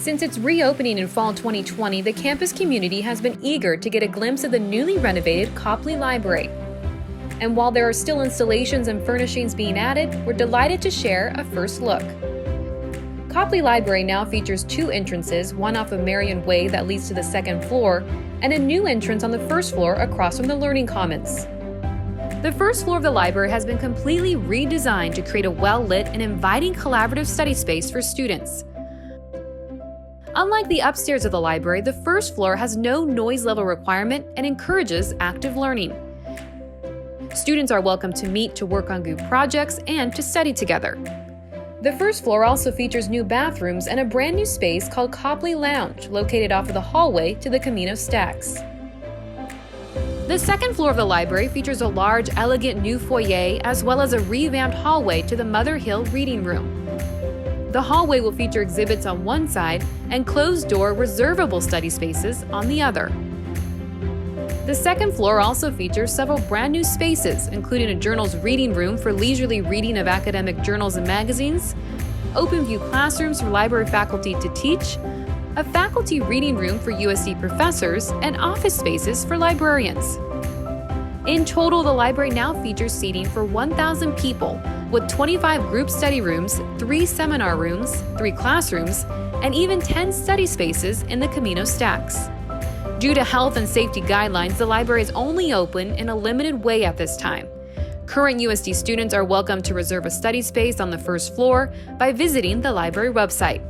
Since its reopening in fall 2020, the campus community has been eager to get a glimpse of the newly renovated Copley Library. And while there are still installations and furnishings being added, we're delighted to share a first look. Copley Library now features two entrances, one off of Marian Way that leads to the second floor, and a new entrance on the first floor across from the Learning Commons. The first floor of the library has been completely redesigned to create a well-lit and inviting collaborative study space for students. Unlike the upstairs of the library, the first floor has no noise level requirement and encourages active learning. Students are welcome to meet to work on group projects and to study together. The first floor also features new bathrooms and a brand new space called Copley Lounge, located off of the hallway to the Camino Stacks. The second floor of the library features a large, elegant new foyer as well as a revamped hallway to the Mother Hill Reading Room. The hallway will feature exhibits on one side and closed-door reservable study spaces on the other. The second floor also features several brand new spaces, including a journals reading room for leisurely reading of academic journals and magazines, open-view classrooms for library faculty to teach, a faculty reading room for USC professors, and office spaces for librarians. In total, the library now features seating for 1,000 people, with 25 group study rooms, 3 seminar rooms, 3 classrooms, and even 10 study spaces in the Camino Stacks. Due to health and safety guidelines, the library is only open in a limited way at this time. Current USD students are welcome to reserve a study space on the first floor by visiting the library website.